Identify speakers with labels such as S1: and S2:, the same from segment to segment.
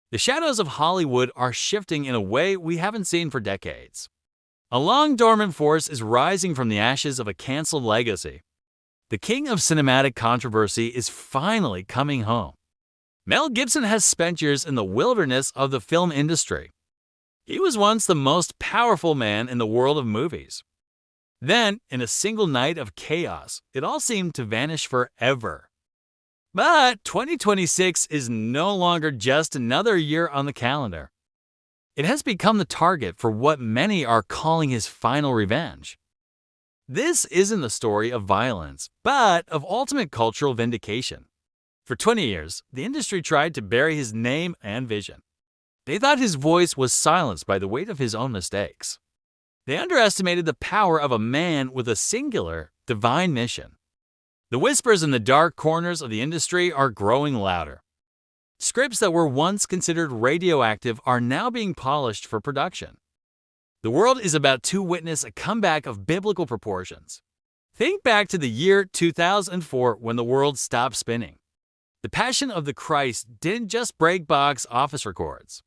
S1: The shadows of Hollywood are shifting in a way we haven't seen for decades. A long-dormant force is rising from the ashes of a canceled legacy. The king of cinematic controversy is finally coming home. Mel Gibson has spent years in the wilderness of the film industry. He was once the most powerful man in the world of movies. Then, in a single night of chaos, it all seemed to vanish forever. But 2026 is no longer just another year on the calendar. It has become the target for what many are calling his final revenge. This isn't the story of violence, but of ultimate cultural vindication. For 20 years, the industry tried to bury his name and vision. They thought his voice was silenced by the weight of his own mistakes. They underestimated the power of a man with a singular, divine mission. The whispers in the dark corners of the industry are growing louder. Scripts that were once considered radioactive are now being polished for production. The world is about to witness a comeback of biblical proportions. Think back to the year 2004 when the world stopped spinning. The Passion of the Christ didn't just break box office records.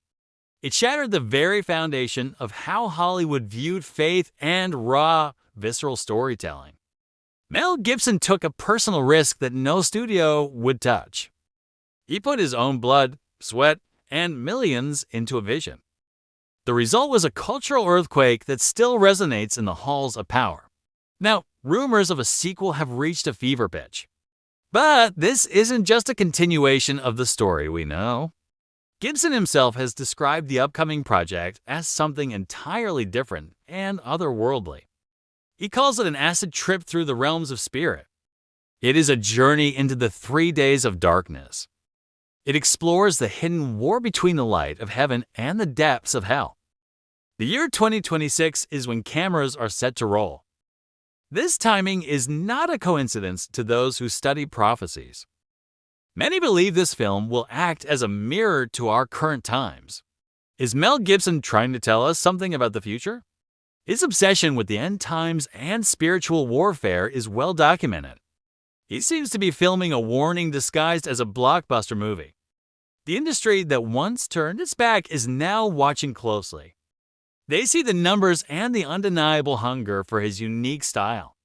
S1: It shattered the very foundation of how Hollywood viewed faith and raw, visceral storytelling. Mel Gibson took a personal risk that no studio would touch. He put his own blood, sweat, and millions into a vision. The result was a cultural earthquake that still resonates in the halls of power. Now, rumors of a sequel have reached a fever pitch. But this isn't just a continuation of the story we know. Gibson himself has described the upcoming project as something entirely different and otherworldly. He calls it an acid trip through the realms of spirit. It is a journey into the 3 days of darkness. It explores the hidden war between the light of heaven and the depths of hell. The year 2026 is when cameras are set to roll. This timing is not a coincidence to those who study prophecies. Many believe this film will act as a mirror to our current times. Is Mel Gibson trying to tell us something about the future? His obsession with the end times and spiritual warfare is well documented. He seems to be filming a warning disguised as a blockbuster movie. The industry that once turned its back is now watching closely. They see the numbers and the undeniable hunger for his unique style.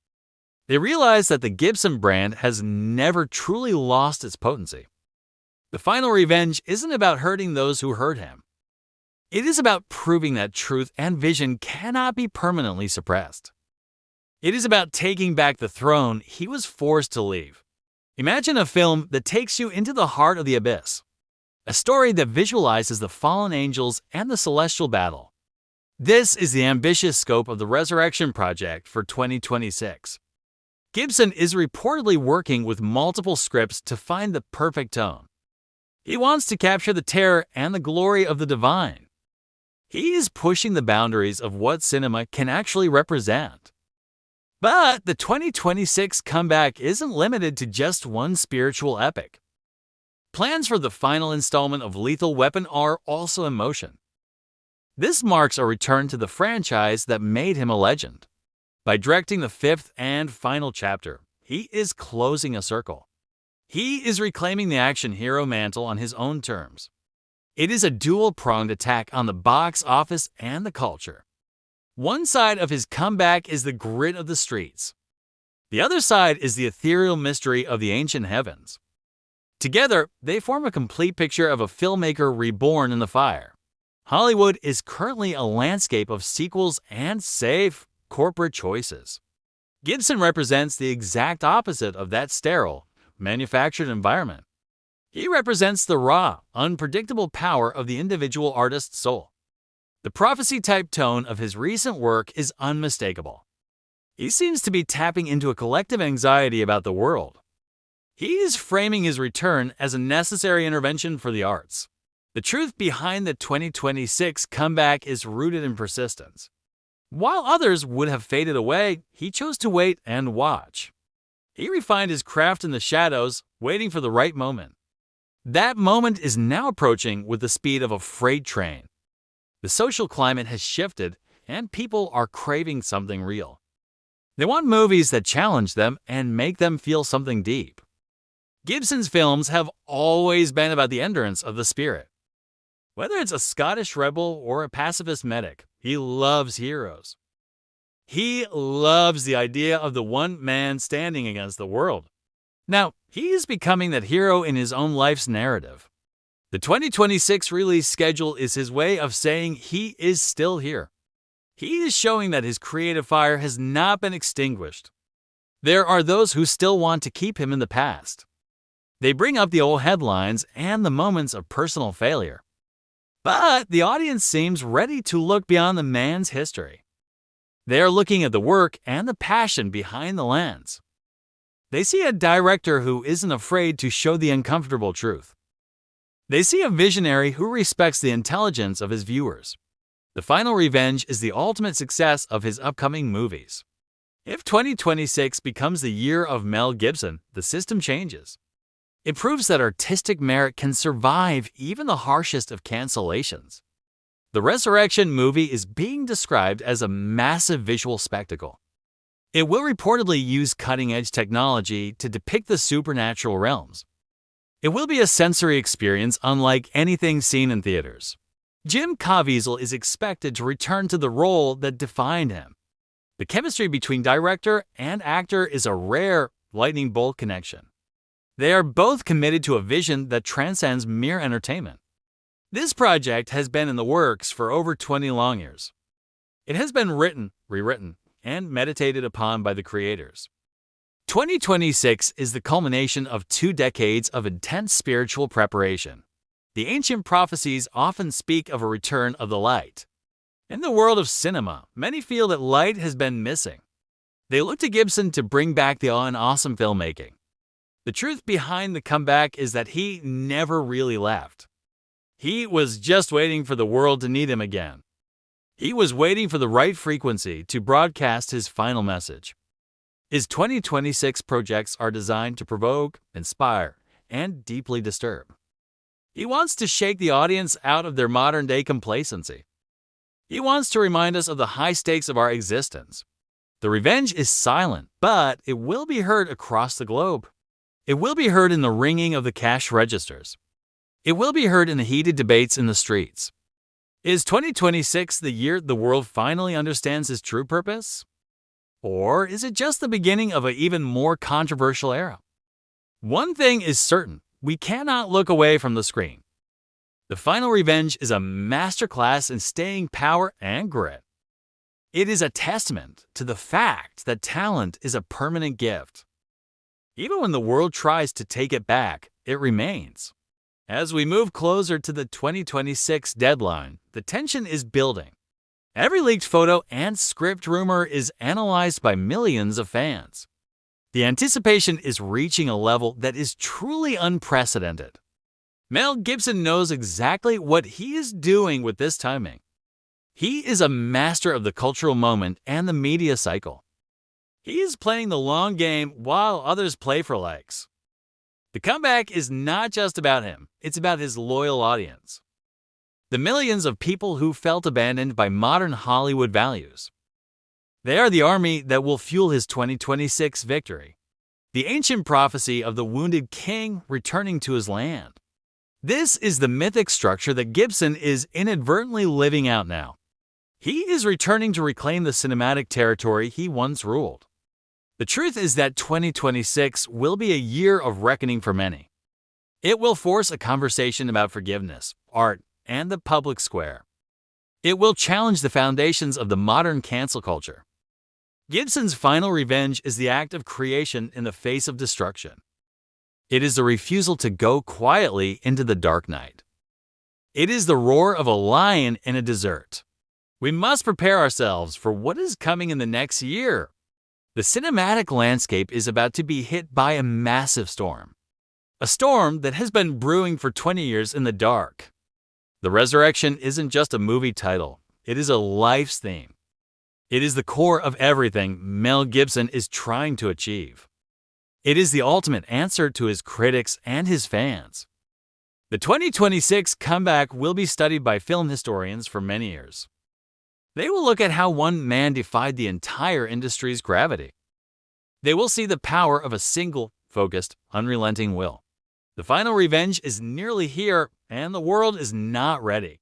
S1: They realize that the Gibson brand has never truly lost its potency. The final revenge isn't about hurting those who hurt him. It is about proving that truth and vision cannot be permanently suppressed. It is about taking back the throne he was forced to leave. Imagine a film that takes you into the heart of the abyss. A story that visualizes the fallen angels and the celestial battle. This is the ambitious scope of the Resurrection Project for 2026. Gibson is reportedly working with multiple scripts to find the perfect tone. He wants to capture the terror and the glory of the divine. He is pushing the boundaries of what cinema can actually represent. But the 2026 comeback isn't limited to just one spiritual epic. Plans for the final installment of Lethal Weapon are also in motion. This marks a return to the franchise that made him a legend. By directing the 5th and final chapter, he is closing a circle. He is reclaiming the action hero mantle on his own terms. It is a dual-pronged attack on the box office and the culture. One side of his comeback is the grit of the streets. The other side is the ethereal mystery of the ancient heavens. Together, they form a complete picture of a filmmaker reborn in the fire. Hollywood is currently a landscape of sequels and safe, corporate choices. Gibson represents the exact opposite of that sterile, manufactured environment. He represents the raw, unpredictable power of the individual artist's soul. The prophecy-type tone of his recent work is unmistakable. He seems to be tapping into a collective anxiety about the world. He is framing his return as a necessary intervention for the arts. The truth behind the 2026 comeback is rooted in persistence. While others would have faded away, he chose to wait and watch. He refined his craft in the shadows, waiting for the right moment. That moment is now approaching with the speed of a freight train. The social climate has shifted, and people are craving something real. They want movies that challenge them and make them feel something deep. Gibson's films have always been about the endurance of the spirit. Whether it's a Scottish rebel or a pacifist medic, he loves heroes. He loves the idea of the one man standing against the world. Now, he is becoming that hero in his own life's narrative. The 2026 release schedule is his way of saying he is still here. He is showing that his creative fire has not been extinguished. There are those who still want to keep him in the past. They bring up the old headlines and the moments of personal failure. But the audience seems ready to look beyond the man's history. They are looking at the work and the passion behind the lens. They see a director who isn't afraid to show the uncomfortable truth. They see a visionary who respects the intelligence of his viewers. The Final Revenge is the ultimate success of his upcoming movies. If 2026 becomes the year of Mel Gibson, the system changes. It proves that artistic merit can survive even the harshest of cancellations. The Resurrection movie is being described as a massive visual spectacle. It will reportedly use cutting-edge technology to depict the supernatural realms. It will be a sensory experience unlike anything seen in theaters. Jim Caviezel is expected to return to the role that defined him. The chemistry between director and actor is a rare lightning bolt connection. They are both committed to a vision that transcends mere entertainment. This project has been in the works for over 20 long years. It has been written, rewritten, and meditated upon by the creators. 2026 is the culmination of 2 decades of intense spiritual preparation. The ancient prophecies often speak of a return of the light. In the world of cinema, many feel that light has been missing. They look to Gibson to bring back the awe and awesome filmmaking. The truth behind the comeback is that he never really left. He was just waiting for the world to need him again. He was waiting for the right frequency to broadcast his final message. His 2026 projects are designed to provoke, inspire, and deeply disturb. He wants to shake the audience out of their modern-day complacency. He wants to remind us of the high stakes of our existence. The revenge is silent, but it will be heard across the globe. It will be heard in the ringing of the cash registers. It will be heard in the heated debates in the streets. Is 2026 the year the world finally understands his true purpose? Or is it just the beginning of an even more controversial era? One thing is certain, we cannot look away from the screen. The Final Revenge is a masterclass in staying power and grit. It is a testament to the fact that talent is a permanent gift. Even when the world tries to take it back, it remains. As we move closer to the 2026 deadline, the tension is building. Every leaked photo and script rumor is analyzed by millions of fans. The anticipation is reaching a level that is truly unprecedented. Mel Gibson knows exactly what he is doing with this timing. He is a master of the cultural moment and the media cycle. He is playing the long game while others play for likes. The comeback is not just about him, it's about his loyal audience. The millions of people who felt abandoned by modern Hollywood values. They are the army that will fuel his 2026 victory. The ancient prophecy of the wounded king returning to his land. This is the mythic structure that Gibson is inadvertently living out now. He is returning to reclaim the cinematic territory he once ruled. The truth is that 2026 will be a year of reckoning for many. It will force a conversation about forgiveness, art, and the public square. It will challenge the foundations of the modern cancel culture. Gibson's Final Revenge is the act of creation in the face of destruction. It is the refusal to go quietly into the dark night. It is the roar of a lion in a desert. We must prepare ourselves for what is coming in the next year. The cinematic landscape is about to be hit by a massive storm. A storm that has been brewing for 20 years in the dark. The Resurrection isn't just a movie title, it is a life's theme. It is the core of everything Mel Gibson is trying to achieve. It is the ultimate answer to his critics and his fans. The 2026 comeback will be studied by film historians for many years. They will look at how one man defied the entire industry's gravity. They will see the power of a single, focused, unrelenting will. The final revenge is nearly here, and the world is not ready.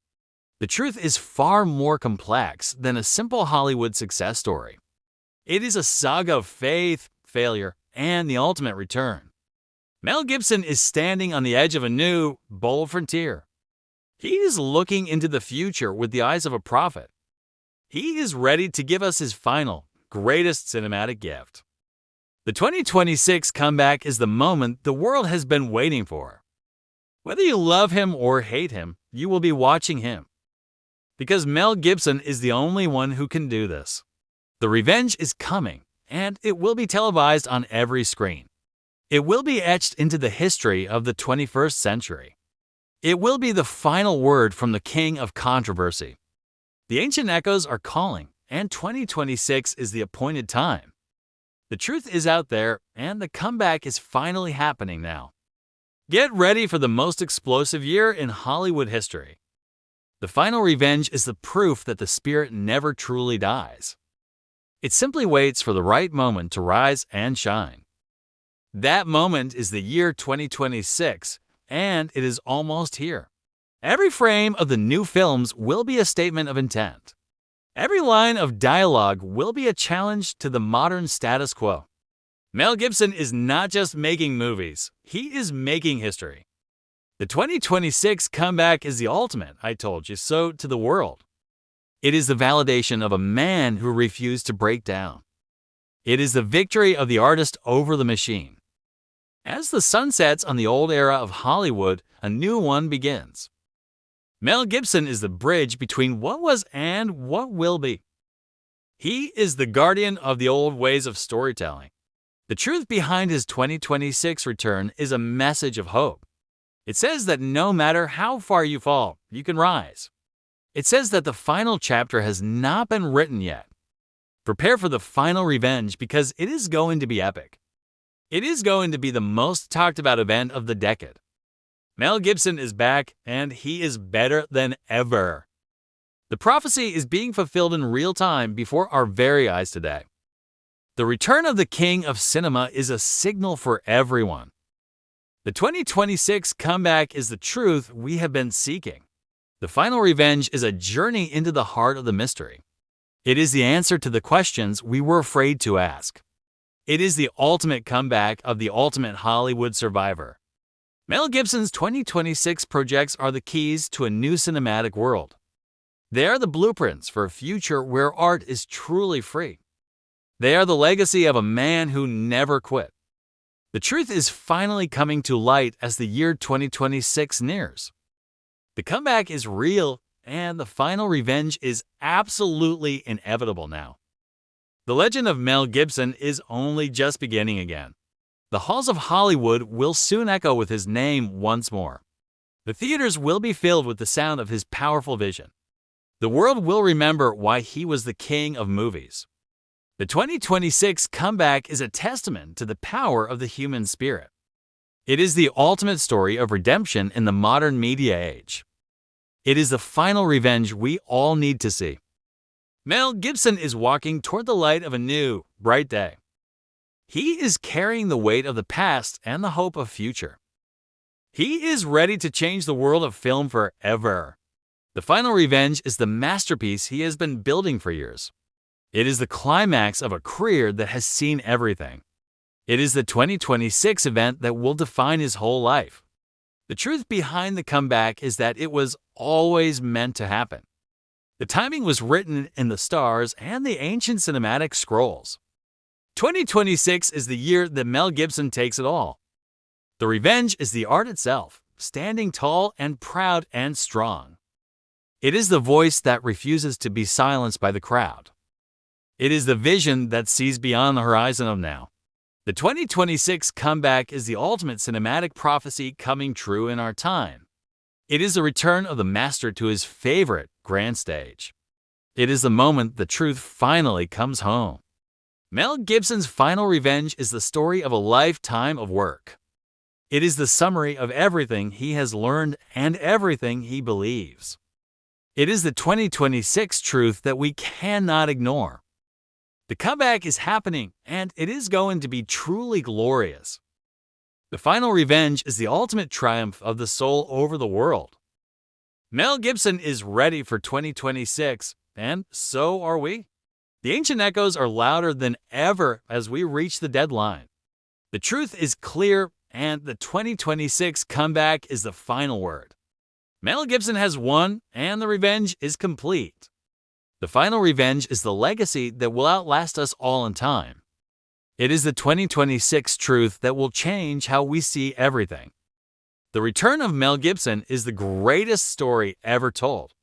S1: The truth is far more complex than a simple Hollywood success story. It is a saga of faith, failure, and the ultimate return. Mel Gibson is standing on the edge of a new, bold frontier. He is looking into the future with the eyes of a prophet. He is ready to give us his final, greatest cinematic gift. The 2026 comeback is the moment the world has been waiting for. Whether you love him or hate him, you will be watching him. Because Mel Gibson is the only one who can do this. The revenge is coming, and it will be televised on every screen. It will be etched into the history of the 21st century. It will be the final word from the king of controversy. The ancient echoes are calling, and 2026 is the appointed time. The truth is out there, and the comeback is finally happening now. Get ready for the most explosive year in Hollywood history. The final revenge is the proof that the spirit never truly dies. It simply waits for the right moment to rise and shine. That moment is the year 2026, and it is almost here. Every frame of the new films will be a statement of intent. Every line of dialogue will be a challenge to the modern status quo. Mel Gibson is not just making movies, he is making history. The 2026 comeback is the ultimate, I told you so, to the world. It is the validation of a man who refused to break down. It is the victory of the artist over the machine. As the sun sets on the old era of Hollywood, a new one begins. Mel Gibson is the bridge between what was and what will be. He is the guardian of the old ways of storytelling. The truth behind his 2026 return is a message of hope. It says that no matter how far you fall, you can rise. It says that the final chapter has not been written yet. Prepare for the final revenge because it is going to be epic. It is going to be the most talked about event of the decade. Mel Gibson is back, and he is better than ever. The prophecy is being fulfilled in real time before our very eyes today. The return of the king of cinema is a signal for everyone. The 2026 comeback is the truth we have been seeking. The final revenge is a journey into the heart of the mystery. It is the answer to the questions we were afraid to ask. It is the ultimate comeback of the ultimate Hollywood survivor. Mel Gibson's 2026 projects are the keys to a new cinematic world. They are the blueprints for a future where art is truly free. They are the legacy of a man who never quit. The truth is finally coming to light as the year 2026 nears. The comeback is real, and the final revenge is absolutely inevitable now. The legend of Mel Gibson is only just beginning again. The halls of Hollywood will soon echo with his name once more. The theaters will be filled with the sound of his powerful vision. The world will remember why he was the king of movies. The 2026 comeback is a testament to the power of the human spirit. It is the ultimate story of redemption in the modern media age. It is the final revenge we all need to see. Mel Gibson is walking toward the light of a new, bright day. He is carrying the weight of the past and the hope of future. He is ready to change the world of film forever. The final revenge is the masterpiece he has been building for years. It is the climax of a career that has seen everything. It is the 2026 event that will define his whole life. The truth behind the comeback is that it was always meant to happen. The timing was written in the stars and the ancient cinematic scrolls. 2026 is the year that Mel Gibson takes it all. The revenge is the art itself, standing tall and proud and strong. It is the voice that refuses to be silenced by the crowd. It is the vision that sees beyond the horizon of now. The 2026 comeback is the ultimate cinematic prophecy coming true in our time. It is the return of the master to his favorite grand stage. It is the moment the truth finally comes home. Mel Gibson's final revenge is the story of a lifetime of work. It is the summary of everything he has learned and everything he believes. It is the 2026 truth that we cannot ignore. The comeback is happening, and it is going to be truly glorious. The final revenge is the ultimate triumph of the soul over the world. Mel Gibson is ready for 2026, and so are we. The ancient echoes are louder than ever as we reach the deadline. The truth is clear, and the 2026 comeback is the final word. Mel Gibson has won, and the revenge is complete. The final revenge is the legacy that will outlast us all in time. It is the 2026 truth that will change how we see everything. The return of Mel Gibson is the greatest story ever told.